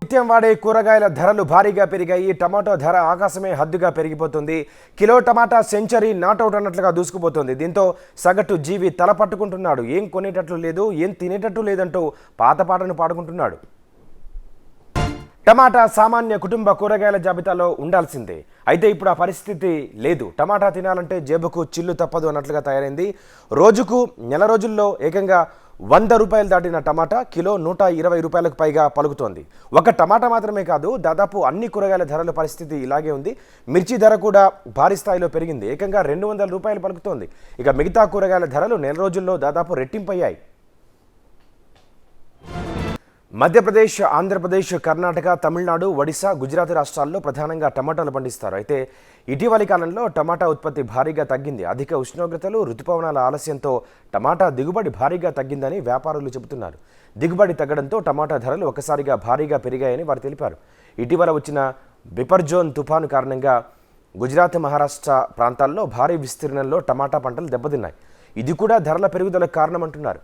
నిత్యం వాడే కూరగాయల ధరలు భారీగా పెరిగాయి. టమాటో ధర ఆకాశమే హద్దుగా పెరిగిపోతుంది. కిలో టమాటా సెంచరీ నాట్అవుట్ అన్నట్లుగా దూసుకుపోతుంది. దీంతో సగటు జీవి తల పట్టుకుంటున్నాడు. ఏం కొనేటట్లు లేదు, ఏం తినేటట్టు లేదంటూ పాత పాటను పాడుకుంటున్నాడు. టమాటా సామాన్య కుటుంబ కూరగాయల జాబితాలో ఉండాల్సిందే. అయితే ఇప్పుడు ఆ పరిస్థితి లేదు. టమాటా తినాలంటే జేబుకు చిల్లు తప్పదు అన్నట్లుగా తయారైంది. రోజుకు నెల రోజుల్లో ఏకంగా 100 రూపాయలు దాటిన టమాటా కిలో 120 రూపాయలకు పైగా పలుకుతోంది. ఒక టమాటా మాత్రమే కాదు, దాదాపు అన్ని కూరగాయల ధరల పరిస్థితి ఇలాగే ఉంది. మిర్చి ధర కూడా భారీ స్థాయిలో పెరిగింది. ఏకంగా 200 రూపాయలు పలుకుతోంది. ఇక మిగతా కూరగాయల ధరలు నెల రోజుల్లో దాదాపు రెట్టింపయ్యాయి. మధ్యప్రదేశ్, ఆంధ్రప్రదేశ్, కర్ణాటక, తమిళనాడు, ఒడిశా, గుజరాత్ రాష్ట్రాల్లో ప్రధానంగా టమాటాలు పండిస్తారు. అయితే ఇటీవలి కాలంలో టమాటా ఉత్పత్తి భారీగా తగ్గింది. అధిక ఉష్ణోగ్రతలు, ఋతుపవనాల ఆలస్యంతో టమాటా దిగుబడి భారీగా తగ్గిందని వ్యాపారులు చెబుతున్నారు. దిగుబడి తగ్గడంతో టమాటా ధరలు ఒకసారిగా భారీగా పెరిగాయని వారు తెలిపారు. ఇటీవల వచ్చిన బిపర్జోన్ తుఫాను కారణంగా గుజరాత్, మహారాష్ట్ర ప్రాంతాల్లో భారీ విస్తీర్ణంలో టమాటా పంటలు దెబ్బతిన్నాయి. ఇది కూడా ధరల పెరుగుదలకు కారణమంటున్నారు.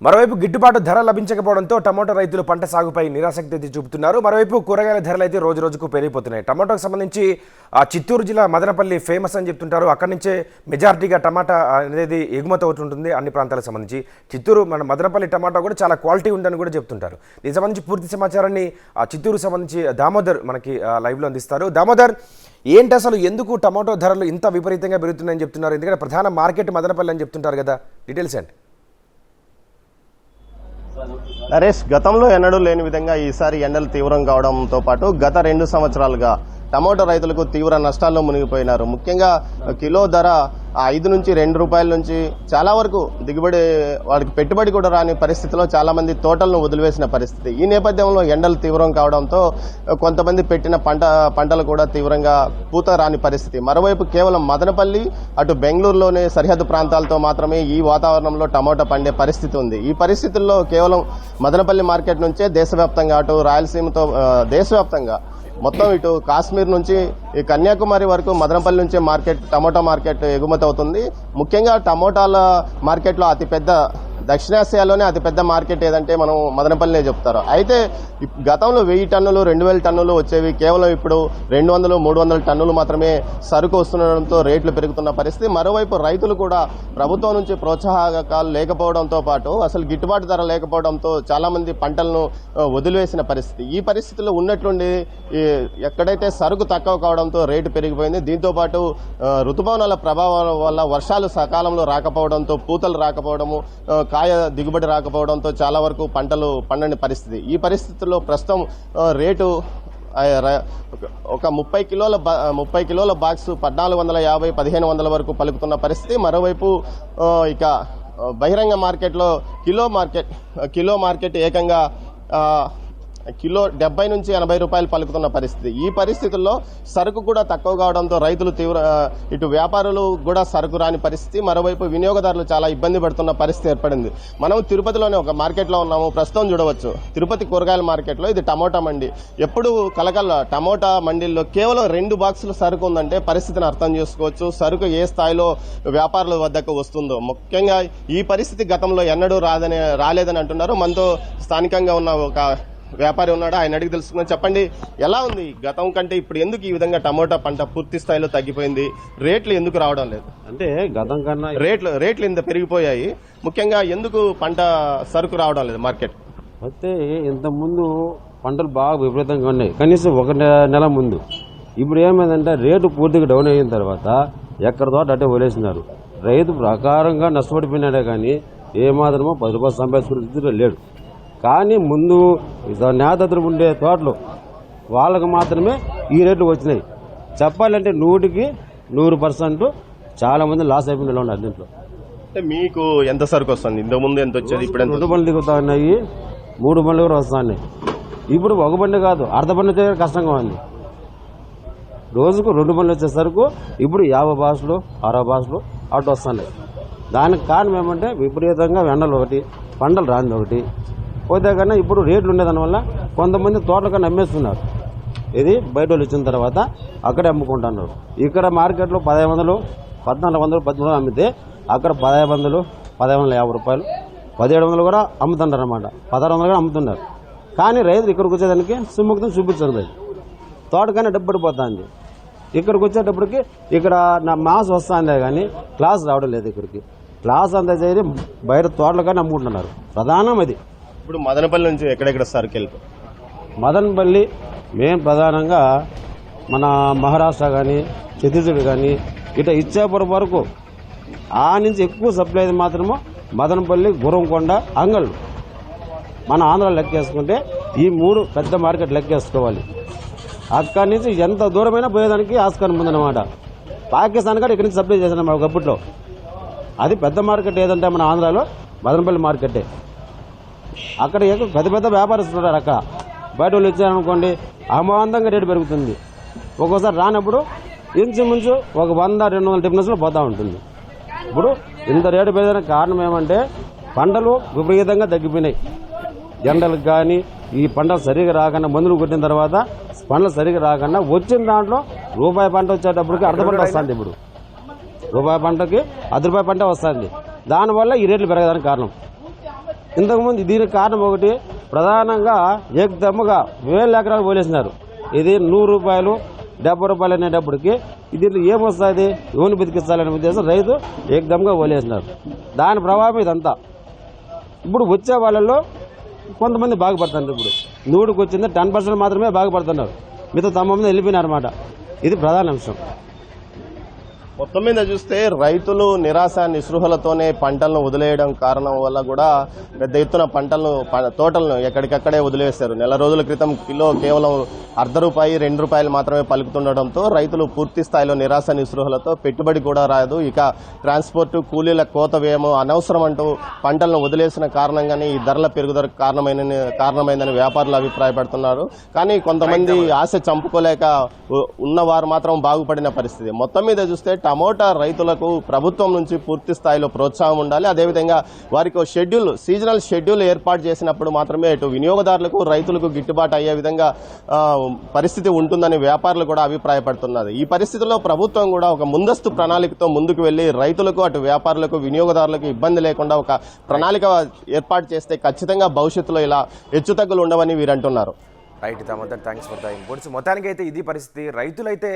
మరోవైపు గిట్టుబాటు ధర లభించకపోవడంతో టమాటో రైతులు పంట సాగుపై నిరాసక్తి చూపుతున్నారు. మరోవైపు కూరగాయల ధరలు అయితే రోజు రోజుకు పెరిగిపోతున్నాయి. టమాటోకి సంబంధించి చిత్తూరు జిల్లా మదనపల్లి ఫేమస్ అని చెప్తుంటారు. అక్కడి నుంచే మెజారిటీగా టమాటా అనేది ఎగుమతి అవుతుంటుంది అన్ని ప్రాంతాలకు సంబంధించి. చిత్తూరు మన మదనపల్లి టమాటా కూడా చాలా క్వాలిటీ ఉందని కూడా చెప్తుంటారు. దీనికి సంబంధించి పూర్తి సమాచారాన్ని చిత్తూరుకు సంబంధించి దామోదర్ మనకి లైవ్లో అందిస్తారు. దామోదర్, ఏంటి అసలు ఎందుకు టమాటో ధరలు ఇంత విపరీతంగా పెరుగుతున్నాయని చెప్తున్నారు? ఎందుకంటే ప్రధాన మార్కెట్ మదనపల్లి అని చెప్తుంటారు కదా, డీటెయిల్స్ ఏంటి? నరేష్, గతంలో ఎన్నడూ లేని విధంగా ఈసారి ఎండలు తీవ్రం కావడంతో పాటు గత 2 సంవత్సరాలుగా టమాటో రైతులకు తీవ్ర నష్టాల్లో మునిగిపోయినారు. ముఖ్యంగా కిలో ధర 5 నుంచి 2 రూపాయల నుంచి చాలా వరకు దిగుబడి వాడికి పెట్టుబడి కూడా రాని పరిస్థితిలో చాలా మంది తోటలను వదిలివేసిన పరిస్థితి. ఈ నేపథ్యంలో ఎండలు తీవ్రం కావడంతో కొంతమంది పెట్టిన పంటలు కూడా తీవ్రంగా పూత రాని పరిస్థితి. మరోవైపు కేవలం మదనపల్లి, అటు బెంగళూరులోని సరిహద్దు ప్రాంతాలతో మాత్రమే ఈ వాతావరణంలో టమోటా పండే పరిస్థితి ఉంది. ఈ పరిస్థితుల్లో కేవలం మదనపల్లి మార్కెట్ నుంచే దేశవ్యాప్తంగా, అటు రాయలసీమతో దేశవ్యాప్తంగా మొత్తం ఇటు కాశ్మీర్ నుంచి ఈ కన్యాకుమారి వరకు మదనపల్లి నుంచే టమోటా మార్కెట్ ఎగుమతి అవుతుంది. ముఖ్యంగా టమోటాల మార్కెట్లో అతిపెద్ద దక్షిణాసియాలోనే అతిపెద్ద మార్కెట్ ఏదంటే మనం మదనపల్లినే చెప్తారు. అయితే గతంలో 1000 టన్నులు 2000 టన్నులు వచ్చేవి కేవలం ఇప్పుడు 200, 300 టన్నులు మాత్రమే సరుకు వస్తుండడంతో రేట్లు పెరుగుతున్న పరిస్థితి. మరోవైపు రైతులు కూడా ప్రభుత్వం నుంచి ప్రోత్సాహకాలు లేకపోవడంతో పాటు అసలు గిట్టుబాటు ధర లేకపోవడంతో చాలా మంది పంటలను వదిలివేసిన పరిస్థితి. ఈ పరిస్థితుల్లో ఉన్నట్లుండి ఎక్కడైతే సరుకు తక్కువ కావడంతో రేటు పెరిగిపోయింది. దీంతో పాటు ఋతుపవనాల ప్రభావం వల్ల వర్షాలు సకాలంలో రాకపోవడంతో పూతలు రాకపోవడము, కాయ దిగుబడి రాకపోవడంతో చాలా వరకు పంటలు పండని పరిస్థితి. ఈ పరిస్థితుల్లో ప్రస్తుతం రేటు ఒక 30 కిలోల బాక్స్ 1450, 1500 వరకు పలుకుతున్న పరిస్థితి. మరోవైపు ఇక బహిరంగ మార్కెట్లో కిలో మార్కెట్ ఏకంగా కిలో 70 నుంచి 80 రూపాయలు పలుకుతున్న పరిస్థితి. ఈ పరిస్థితుల్లో సరుకు కూడా తక్కువ కావడంతో రైతులు ఇటు వ్యాపారులు కూడా సరుకు రాని పరిస్థితి. మరోవైపు వినియోగదారులు చాలా ఇబ్బంది పడుతున్న పరిస్థితి ఏర్పడింది. మనం తిరుపతిలోనే ఒక మార్కెట్లో ఉన్నాము. ప్రస్తుతం చూడవచ్చు తిరుపతి కూరగాయల మార్కెట్లో ఇది టమోటా మండి. ఎప్పుడు కలకల టమోటా మండీల్లో కేవలం 2 బాక్సులు సరుకు ఉందంటే పరిస్థితిని అర్థం చేసుకోవచ్చు. సరుకు ఏ స్థాయిలో వ్యాపారుల వద్దకు వస్తుందో. ముఖ్యంగా ఈ పరిస్థితి గతంలో ఎన్నడూ రాలేదని అంటున్నారు. మనతో స్థానికంగా ఉన్న ఒక వ్యాపారి ఉన్నాడు, ఆయన అడిగి తెలుసుకున్నాం. చెప్పండి, ఎలా ఉంది గతం కంటే ఇప్పుడు ఎందుకు ఈ విధంగా టమోటా పంట పూర్తి స్థాయిలో తగ్గిపోయింది? రేట్లు ఎందుకు రావడం లేదు? అంటే గతం కన్నా రేట్లు ఇంత పెరిగిపోయాయి. ముఖ్యంగా ఎందుకు పంట సరుకు రావడం లేదు మార్కెట్? అయితే ఇంతకుముందు పంటలు బాగా విపరీతంగా ఉన్నాయి, కనీసం 1 నెల ముందు. ఇప్పుడు ఏమైందంటే రేటు పూర్తిగా డౌన్ అయిన తర్వాత ఎక్కడ తోట అట్టే వదిలేసినారు. రైతు ప్రకారంగా నష్టపడిపోయినాడే కానీ ఏమాత్రమో 10 రూపాయలు సంపాదించుకునే లేడు. కానీ ముందు నేతలు ఉండే తోటలు వాళ్ళకు మాత్రమే ఈ రేట్లు వచ్చినాయి. చెప్పాలంటే 100కి 100% చాలా మంది లాస్ అయిపోయిన ఉన్నారు దీంట్లో. అంటే మీకు ఎంత సరుకు వస్తుంది? ఇంతకుముందు ఎంత వచ్చేది? ఇప్పుడు 2 బండ్లు దిగుతా ఉన్నాయి, 3 బండ్లు కూడా వస్తున్నాయి. ఇప్పుడు 1 బండి కాదు, అర్ధ బండి వచ్చే కష్టంగా ఉంది. రోజుకు 2 బండ్లు వచ్చే సరుకు ఇప్పుడు 50 బాసులు 60 బాసులు అటు వస్తున్నాయి. దానికి కారణం ఏమంటే విపరీతంగా ఎండలు ఒకటి, పంటలు రాని ఒకటి. పోతే కన్నా ఇప్పుడు రేట్లు ఉండేదానివల్ల కొంతమంది తోటల కన్నా అమ్మేస్తున్నారు. ఇది బయట వాళ్ళు ఇచ్చిన తర్వాత అక్కడే అమ్ముకుంటున్నారు. ఇక్కడ మార్కెట్లో 1500 1400 1300 అమ్మితే అక్కడ 1500 1550 రూపాయలు 1700 కూడా అమ్ముతున్నారు అన్నమాట. 1600 కూడా అమ్ముతున్నారు. కానీ రైతులు ఇక్కడికి వచ్చేదానికి సుముఖతం చూపించరు. రైతు తోటకైనా డబ్బు పడిపోతుంది. ఇక్కడికి వచ్చేటప్పటికి ఇక్కడ నా మాస్ వస్తుందే కానీ క్లాస్ రావడం లేదు. ఇక్కడికి క్లాస్ అంతా చేసి బయట తోటలు కానీ అమ్ముకుంటున్నారు. ప్రధానం అది. ఇప్పుడు మదనపల్లి నుంచి ఎక్కడెక్కడ సరుకు వెళ్తారు? మదనపల్లి మెయిన్ ప్రధానంగా మన మహారాష్ట్ర కానీ ఛత్తీస్గఢ్ కానీ ఇట్లా ఇచ్చాపురం వరకు ఆ నుంచి ఎక్కువ సప్లై అయింది మాత్రము మదనపల్లి, గుర్రంకొండ, అంగళ్ళు. మన ఆంధ్ర లెక్కేసుకుంటే ఈ 3 పెద్ద మార్కెట్ లెక్కేసుకోవాలి. అక్కడి నుంచి ఎంత దూరమైనా పోయేదానికి ఆస్కారం ఉందన్నమాట. పాకిస్తాన్ కూడా ఇక్కడి నుంచి సప్లై చేశాను ఒకప్పట్లో. అది పెద్ద మార్కెట్ ఏదంటే మన ఆంధ్రాలో మదనపల్లి మార్కెటే. అక్కడ పెద్ద పెద్ద వ్యాపారస్తులు ఉన్నారు. అక్కడ బయట వాళ్ళు ఇచ్చారనుకోండి అమాంతంగా రేటు పెరుగుతుంది. ఒక్కోసారి రానప్పుడు ఇంచుమించు ఒక 100-200 డిఫరెన్స్లో పోతూ ఉంటుంది. ఇప్పుడు ఇంత రేటు పెరిగిన కారణం ఏమంటే పంటలు విపరీతంగా తగ్గిపోయినాయి. ఎండలకు కానీ ఈ పంటలు సరిగా రాకుండా మందులు కొట్టిన తర్వాత పంటలు సరిగా రాకుండా వచ్చిన దాంట్లో రూపాయి పంట వచ్చేటప్పటికి అర్ధ పంట వస్తుంది. ఇప్పుడు రూపాయి పంటకి ₹10 పంట వస్తుంది. దానివల్ల ఈ రేట్లు పెరగడానికి కారణం. ఇంతకుముందు దీనికి కారణం ఒకటి ప్రధానంగా ఏకదమ్ముగా 1000 ఎకరాలు పోలేసినారు. ఇది ₹100 ₹70 అనేటప్పటికి దీంట్లో ఏమొస్తుంది, ఎవరిని బతికిస్తాలనే ఉద్దేశం రైతు ఏకదమ్గా పోలేసినారు. దాని ప్రభావం ఇదంతా. ఇప్పుడు వచ్చే వాళ్ళలో కొంతమంది బాగుపడుతున్నారు. ఇప్పుడు 100కి వచ్చింది 10% మాత్రమే బాగుపడుతున్నారు. మిగతా 90 వెళ్ళిపోయినారు అన్నమాట. ఇది ప్రధాన అంశం. మొత్తం మీద చూస్తే రైతులు నిరాశ నిస్పృహలతోనే పంటలను వదిలేయడం కారణం వల్ల కూడా పెద్ద ఎత్తున తోటలను ఎక్కడికక్కడే వదిలేశారు. నెల రోజుల క్రితం కిలో కేవలం ₹1.5 ₹2 మాత్రమే పలుకుతుండటంతో రైతులు పూర్తి స్థాయిలో నిరాశ నిస్పృహలతో పెట్టుబడి కూడా రాదు. ఇక ట్రాన్స్పోర్ట్ కూలీల కోత వ్యయము అనవసరం అంటూ పంటలను వదిలేసిన కారణంగానే ఈ ధరల పెరుగుదలకు కారణమైందని వ్యాపారులు అభిప్రాయపడుతున్నారు. కానీ కొంతమంది ఆశ చంపుకోలేక ఉన్నవారు మాత్రం బాగుపడిన పరిస్థితి. మొత్తం మీద చూస్తే టమోటా రైతులకు ప్రభుత్వం నుంచి పూర్తి స్థాయిలో ప్రోత్సాహం ఉండాలి. అదేవిధంగా వారికి సీజనల్ షెడ్యూల్ ఏర్పాటు చేసినప్పుడు మాత్రమే ఇటు వినియోగదారులకు రైతులకు గిట్టుబాటు అయ్యే విధంగా పరిస్థితి ఉంటుందని వ్యాపారులు కూడా అభిప్రాయపడుతున్నారు. ఈ పరిస్థితుల్లో ప్రభుత్వం కూడా ఒక ముందస్తు ప్రణాళికతో ముందుకు వెళ్లి రైతులకు అటు వ్యాపారులకు వినియోగదారులకు ఇబ్బంది లేకుండా ఒక ప్రణాళిక ఏర్పాటు చేస్తే ఖచ్చితంగా భవిష్యత్తులో ఇలా హెచ్చుతగ్గులు ఉండవని వీరంటున్నారు. Right Damodar, thanks for the inputs. మొత్తానికైతే ఇది పరిస్థితి. రైతులైతే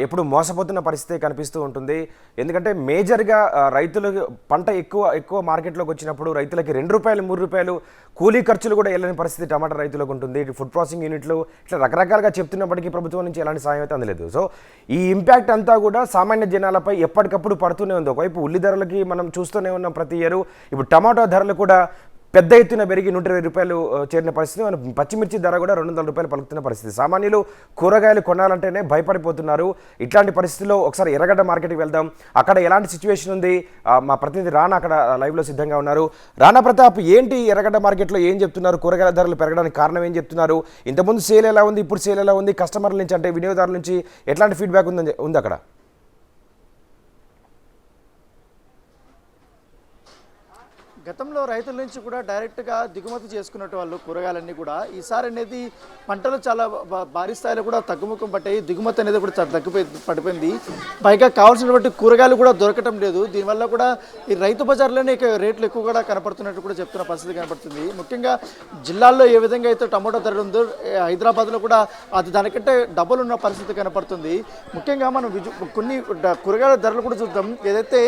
ఎప్పుడు మోసపోతున్న పరిస్థితి కనిపిస్తూ ఉంటుంది. ఎందుకంటే మేజర్గా రైతులకు పంట ఎక్కువ మార్కెట్లోకి వచ్చినప్పుడు రైతులకి ₹2 ₹3 కూలీ ఖర్చులు కూడా వెళ్ళని పరిస్థితి టమాటా రైతులకు ఉంటుంది. ఫుడ్ ప్రాసెసింగ్ యూనిట్లు ఇట్లా రకరకాలుగా చెప్తున్నప్పటికీ ప్రభుత్వం నుంచి ఎలాంటి సాయం అయితే అందలేదు. సో ఈ ఇంపాక్ట్ అంతా కూడా సామాన్య జనాలపై ఎప్పటికప్పుడు పడుతూనే ఉంది. ఒకవైపు ఉల్లి ధరలకి మనం చూస్తూనే ఉన్నాం ప్రతి ఇయర్. ఇప్పుడు టమాటో ధరలు కూడా పెద్ద ఎత్తున పెరిగి ₹120 చేరిన పరిస్థితి. మన పచ్చిమిర్చి ధర కూడా ₹200 పలుకుతున్న పరిస్థితి. సామాన్యులు కూరగాయలు కొనాలంటేనే భయపడిపోతున్నారు. ఇట్లాంటి పరిస్థితుల్లో ఒకసారి ఎర్రగడ్డ మార్కెట్కి వెళ్దాం. అక్కడ ఎలాంటి సిచ్యువేషన్ ఉంది, మా ప్రతినిధి రానా అక్కడ లైవ్లో సిద్ధంగా ఉన్నారు. రానా ప్రతాప్, ఏంటి ఎర్రగడ్డ మార్కెట్లో ఏం చెప్తున్నారు? కూరగాయల ధరలు పెరగడానికి కారణం ఏం చెప్తున్నారు? ఇంతకుముందు సేల్ ఎలా ఉంది, ఇప్పుడు సేల్ ఎలా ఉంది? కస్టమర్ల నుంచి అంటే వినియోగదారుల నుంచి ఎట్లాంటి ఫీడ్బ్యాక్ ఉంది అక్కడ? గతంలో రైతుల నుంచి కూడా డైరెక్ట్గా దిగుమతి చేసుకున్నట్టు వాళ్ళు కూరగాయలన్నీ కూడా ఈసారి అనేది పంటలు చాలా భారీ స్థాయిలో కూడా తగ్గుముఖం పట్టాయి. దిగుమతి అనేది కూడా చాలా పడిపోయింది. పైగా కావాల్సినటువంటి కూరగాయలు కూడా దొరకటం లేదు. దీనివల్ల కూడా ఈ రైతు బజార్లోనే రేట్లు ఎక్కువ కూడా కనపడుతున్నట్టు కూడా చెప్తున్న పరిస్థితి కనపడుతుంది. ముఖ్యంగా జిల్లాల్లో ఏ విధంగా అయితే టమాటో ధర ఉందో హైదరాబాద్లో కూడా అది దానికంటే డబుల్ ఉన్న పరిస్థితి కనపడుతుంది. ముఖ్యంగా మనం కొన్ని కూరగాయల ధరలు కూడా చూద్దాం. ఏదైతే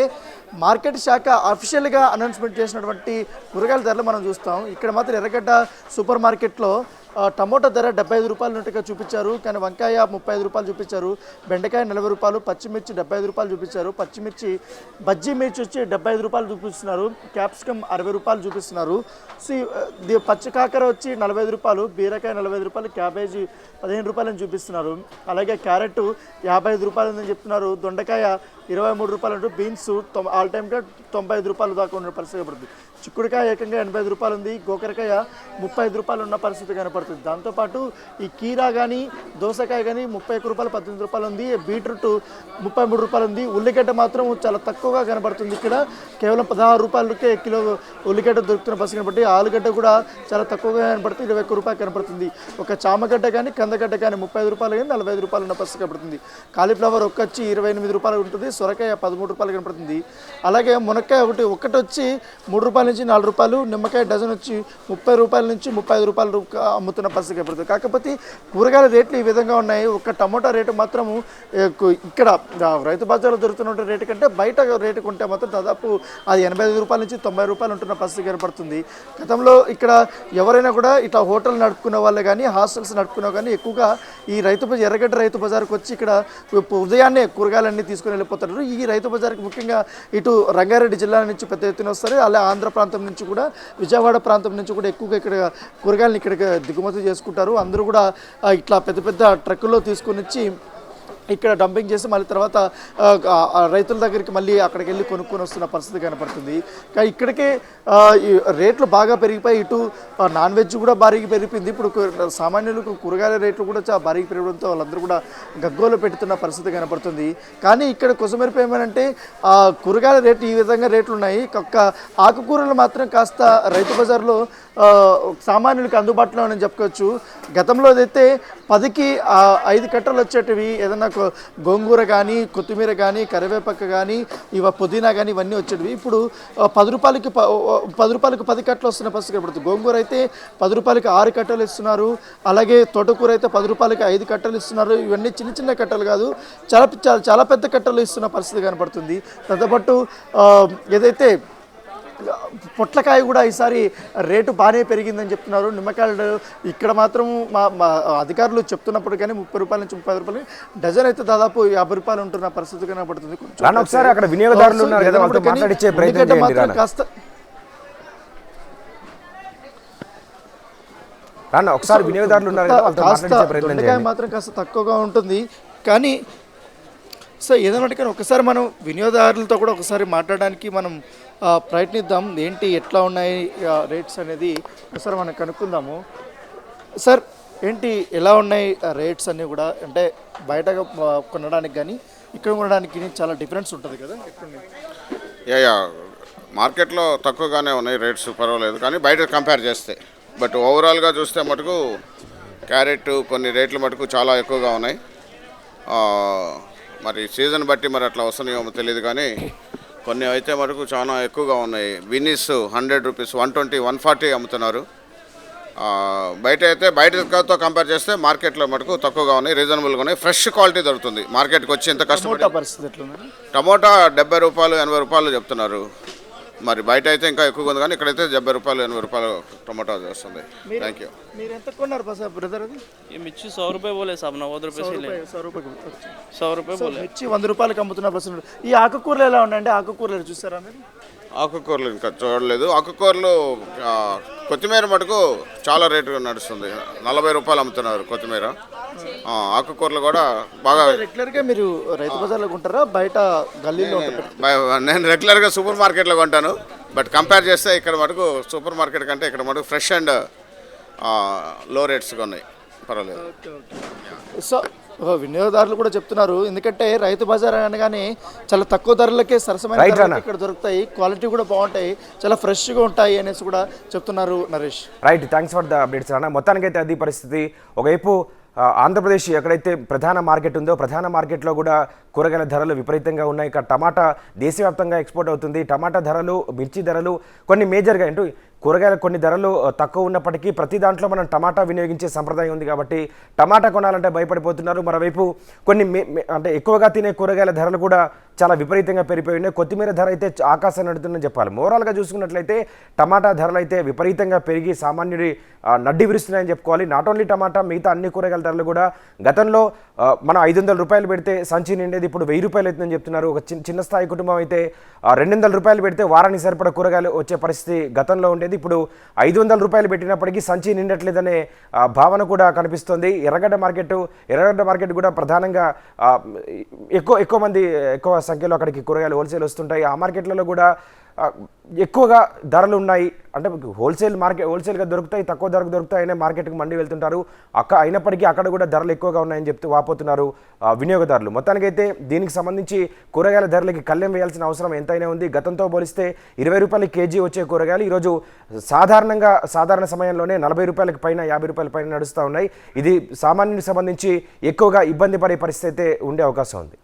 మార్కెట్ శాఖ అఫీషియల్గా అనౌన్స్మెంట్ చేసినటువంటి కూరగాయల ధరలు మనం చూస్తాం. ఇక్కడ మాత్రం ఎర్రగడ్డ సూపర్ మార్కెట్లో టమోటా ధర ₹75 ఉన్నట్టుగా చూపించారు. కానీ వంకాయ ₹35 చూపించారు. బెండకాయ ₹40, పచ్చిమిర్చి ₹75 చూపించారు. పచ్చిమిర్చి బజ్జీ మిర్చి వచ్చి ₹75 చూపిస్తున్నారు. క్యాప్సికమ్ ₹60 చూపిస్తున్నారు. పచ్చి కాకర వచ్చి ₹45, బీరకాయ ₹40, క్యాబేజీ ₹15 అని చూపిస్తున్నారు. అలాగే క్యారెట్ ₹55 అని చెప్తున్నారు. దొండకాయ ₹23 అంటూ, బీన్స్ ఆల్ టైమ్గా ₹95 దాకా ఉన్న పరిస్థితి పడుతుంది. చిక్కుడుకాయ ఏకంగా 85 రూపాయలు ఉంది, గోకరకాయ 35 రూపాయలు ఉన్న పరిస్థితి కనపడుతుంది. దాంతోపాటు ఈ కీరా కానీ దోసకాయ కానీ 31 రూపాయలు 18 రూపాయలు ఉంది, బీట్రూట్ 33 రూపాయలు ఉంది. ఉల్లిగడ్డ మాత్రం చాలా తక్కువగా కనబడుతుంది, ఇక్కడ కేవలం 16 రూపాయలకే కిలో ఉల్లిగడ్డ దొరుకుతున్న పరిస్థితి కనబడి, ఆలుగడ్డ కూడా చాలా తక్కువగా కనబడుతుంది, 21 రూపాయలు కనబడుతుంది. ఒక చామగడ్డ కానీ కందగడ్డ కానీ 35 రూపాయలు కానీ 45 రూపాయలు ఉన్న పరిస్థితి కనబడుతుంది. కాలీఫ్లవర్ ఒక్కచ్చి 28 రూపాయలు ఉంటుంది, సొరకాయ 13 రూపాయలు కనబడుతుంది. అలాగే మునక్కాయ ఒకటి వచ్చి 3 రూపాయల నుంచి 4 రూపాయలు, నిమ్మకాయ డజన్ వచ్చి 30 రూపాయల నుంచి 35 రూపాయలు అమ్ముతున్న పరిస్థితి కనబడుతుంది. కాకపోతే కూరగాయల రేట్లు ఈ విధంగా ఉన్నాయి. ఒక టమోటా రేటు మాత్రము ఇక్కడ రైతు బజార్లో దొరుకుతున్న రేటు కంటే బయట రేటు కొంటే మాత్రం దాదాపు అది 85 రూపాయల నుంచి 90 రూపాయలు ఉంటున్న పరిస్థితి కనబడుతుంది. గతంలో ఇక్కడ ఎవరైనా కూడా ఇట్లా హోటల్ నడుపుకునే వాళ్ళే కానీ హాస్టల్స్ నడుపుకునే కానీ ఎక్కువగా ఈ ఎర్రగడ్డ రైతు బజార్కి వచ్చి ఇక్కడ ఉదయాన్నే కూరగాయలన్నీ తీసుకుని వెళ్ళిపోతారు. ఈ రైతు బజార్కి ముఖ్యంగా ఇటు రంగారెడ్డి జిల్లా నుంచి పెద్ద ఎత్తున వస్తారు, అలా ఆంధ్ర ప్రాంతం నుంచి కూడా విజయవాడ ప్రాంతం నుంచి కూడా ఎక్కువగా ఇక్కడ కూరగాయలను ఇక్కడ దిగుమతి చేసుకుంటారు. అందరూ కూడా ఇట్లా పెద్ద పెద్ద ట్రక్కుల్లో తీసుకొని వచ్చి ఇక్కడ డంపింగ్ చేసి మళ్ళీ తర్వాత రైతుల దగ్గరికి మళ్ళీ అక్కడికి వెళ్ళి కొనుక్కొని వస్తున్న పరిస్థితి కనపడుతుంది. కానీ ఇక్కడికే రేట్లు బాగా పెరిగిపోయి ఇటు నాన్ వెజ్ కూడా భారీగా పెరిగిపోయింది. ఇప్పుడు సామాన్యులకు కూరగాయల రేట్లు కూడా చాలా భారీగా పెరగడంతో వాళ్ళందరూ కూడా గగ్గోలు పెడుతున్న పరిస్థితి కనపడుతుంది. కానీ ఇక్కడ కొసమెరుపు ఏమనంటే కూరగాయల రేట్లు ఈ విధంగా రేట్లు ఉన్నాయి, ఆకుకూరలు మాత్రం కాస్త రైతు బజార్లో సామాన్యులకు అందుబాటులో అని చెప్పుకోవచ్చు. గతంలో అయితే 10కి 5 కట్టలు వచ్చేటివి, ఏదన్నా గోంగూర కానీ కొత్తిమీర కానీ కరివేపాకు కానీ పుదీనా కానీ ఇవన్నీ వచ్చేటివి. ఇప్పుడు 10 రూపాయలకి 10 కట్టలు వస్తున్న పరిస్థితి కనబడుతుంది. గోంగూర అయితే 10 రూపాయలకి 6 కట్టలు ఇస్తున్నారు, అలాగే తోటకూర అయితే 10 రూపాయలకి 5 కట్టలు ఇస్తున్నారు. ఇవన్నీ చిన్న చిన్న కట్టలు కాదు, చాలా పెద్ద కట్టలు ఇస్తున్న పరిస్థితి కనబడుతుంది. దాంతోపాటు ఏదైతే పొట్లకాయ కూడా ఈసారి రేటు బాగానే పెరిగిందని చెప్తున్నారు. నిమ్మకాయలు ఇక్కడ మాత్రం మా అధికారులు చెప్తున్నప్పుడు కానీ 30 రూపాయల నుంచి 30 రూపాయలు డజన్ అయితే దాదాపు 50 రూపాయలు ఉంటున్న పరిస్థితి కనబడుతుంది. ఒకసారి అక్కడ వినియోగదారులు ఉన్నారు కదా, వాళ్ళతో మాట్లాడించే ప్రయత్నం చేయండి. ఒకసారి వినియోగదారులు ఉన్నారు కదా, వాళ్ళతో మాట్లాడించే ప్రయత్నం చేయండి. మాత్రం కాస్త తక్కువగా ఉంటుంది. కానీ సో ఏదన్నట్టు కానీ ఒకసారి మనం వినియోగదారులతో కూడా ఒకసారి మాట్లాడడానికి మనం ప్రయత్నిద్దాం. ఏంటి ఎట్లా ఉన్నాయి రేట్స్ అనేది ఒకసారి మనం కనుక్కుందాము. సార్ ఏంటి ఎలా ఉన్నాయి రేట్స్ అన్నీ కూడా, అంటే బయట కొనడానికి కానీ ఇక్కడ కొనడానికి చాలా డిఫరెన్స్ ఉంటుంది కదా? యా మార్కెట్లో తక్కువగానే ఉన్నాయి రేట్స్, పర్వాలేదు. కానీ బయట కంపేర్ చేస్తే బట్ ఓవరాల్గా చూస్తే మటుకు క్యారెట్ కొన్ని రేట్లు మటుకు చాలా ఎక్కువగా ఉన్నాయి. మరి సీజన్ బట్టి మరి అట్లా వస్తున్నాయో తెలియదు, కానీ కొన్ని అయితే మటుకు చాలా ఎక్కువగా ఉన్నాయి. బిన్నీస్ 100 రూపీస్, 120, 140 అమ్ముతున్నారు. బయట అయితే బయటతో కంపేర్ చేస్తే మార్కెట్లో మటుకు తక్కువగా ఉన్నాయి, రీజనబుల్గా ఉన్నాయి, ఫ్రెష్ క్వాలిటీ దొరుకుతుంది. మార్కెట్కి వచ్చి ఎంత కష్టపడి టమోటా 70 రూపాయలు 80 రూపాయలు చెప్తున్నారు. మరి బయట అయితే ఇంకా ఎక్కువగా ఉంది, కానీ ఇక్కడైతే 70 రూపాయలు 80 రూపాయలు టమాటా వస్తుంది. Thank you. మీరు ఎంత కొన్నారు బ్రదర్? అది ये मिर्ची 100 रुपये बोले साहब, 90 रुपये से ले 100 रुपये बोले. మిర్చి 100 రూపాయలకి అమ్ముతున్నారు ప్రస్తుతం. ఈ ఆకుకూరలు ఎలా ఉన్నాయండి? ఆకుకూరలు చూసారా మీరు? ఆకుకూరలు ఇంకా చూడలేదు. ఆకుకూరలు కొత్తిమీర మటుకు చాలా రేటు నడుస్తుంది, 40 రూపాయలు అమ్ముతున్నారు కొత్తిమీర. ఆకుకూరలు కూడా బాగా. రెగ్యులర్గా మీరు రైతు బజార్లో కొంటారా బయట గల్లీలో? నేను రెగ్యులర్గా సూపర్ మార్కెట్లో కొంటాను, బట్ కంపేర్ చేస్తే ఇక్కడ మటుకు సూపర్ మార్కెట్ కంటే ఇక్కడ మటుకు ఫ్రెష్ అండ్ లో రేట్స్గా ఉన్నాయి, పర్వాలేదు. సో వినియోగదారులు కూడా చెప్తున్నారు, ఎందుకంటే రైతు బజార్ అనగానే చాలా తక్కువ ధరలకే సరసమైన ఇక్కడ దొరుకుతాయి, క్వాలిటీ కూడా బాగుంటాయి, చాలా ఫ్రెష్గా ఉంటాయి అనేసి కూడా చెప్తున్నారు Naresh. Right, thanks for the updates అన్న. మొత్తానికైతే అది పరిస్థితి. ఒకవైపు ఆంధ్రప్రదేశ్ ఎక్కడైతే ప్రధాన మార్కెట్ ఉందో ప్రధాన మార్కెట్లో కూడా కూరగాయల ధరలు విపరీతంగా ఉన్నాయి. ఇక్కడ టమాటా దేశవ్యాప్తంగా ఎక్స్పోర్ట్ అవుతుంది. టమాటా ధరలు, మిర్చి ధరలు కొన్ని మేజర్గా అంటూ కూరగాయల కొన్ని ధరలు తక్కువ ఉన్నప్పటికీ ప్రతి దాంట్లో మనం టమాటా వినియోగించే సంప్రదాయం ఉంది కాబట్టి టమాటా కొనాలంటే భయపడిపోతున్నారు. మరోవైపు కొన్ని అంటే ఎక్కువగా తినే కూరగాయల ధరలు కూడా చాలా విపరీతంగా పెరిగిపోయి ఉన్నాయి. కొత్తిమీర ధర అయితే ఆకాశం నడుతుందని చెప్పాలి. ఓవరాల్గా చూసుకున్నట్లయితే టమాటా ధరలు అయితే విపరీతంగా పెరిగి సామాన్యుడి నడ్డి విరుస్తున్నాయని చెప్పుకోవాలి. నాట్ ఓన్లీ టమాటా, మిగతా అన్ని కూరగాయల ధరలు కూడా గతంలో మనం 500 రూపాయలు పెడితే సంచి నిండేది ఇప్పుడు 1000 రూపాయలు అవుతుందని చెప్తున్నారు. ఒక చిన్న స్థాయి కుటుంబం అయితే 200 రూపాయలు పెడితే వారానికి సరిపడ కూరగాయలు వచ్చే పరిస్థితి గతంలో ఉండేది. ఇప్పుడు 500 రూపాయలు పెట్టినప్పటికీ సంచి నిండట్లేదనే భావన కూడా కనిపిస్తుంది. ఎర్రగడ్డ మార్కెట్ కూడా ప్రధానంగా ఎక్కువ మంది ఎక్కువ సంఖ్యలో అక్కడికి కూరగాయలు హోల్సేల్ వస్తుంటాయి. ఆ మార్కెట్లలో కూడా ఎక్కువగా ధరలు ఉన్నాయి. అంటే హోల్సేల్గా దొరుకుతాయి, తక్కువ ధరకు దొరుకుతాయి అనే మార్కెట్కి మండి వెళ్తుంటారు. అయినప్పటికీ అక్కడ కూడా ధరలు ఎక్కువగా ఉన్నాయని చెప్తూ వాపోతున్నారు వినియోగదారులు. మొత్తానికైతే దీనికి సంబంధించి కూరగాయల ధరలకి కళ్ళెం వేయాల్సిన అవసరం ఎంతైనా ఉంది. గతంతో పోలిస్తే 20 రూపాయల కేజీ వచ్చే కూరగాయలు ఈరోజు సాధారణ సమయంలోనే 40 రూపాయలకి పైన, 50 రూపాయల పైన నడుస్తూ ఉన్నాయి. ఇది సామాన్యునికి సంబంధించి ఎక్కువగా ఇబ్బంది పడే పరిస్థితి అయితే ఉండే అవకాశం ఉంది.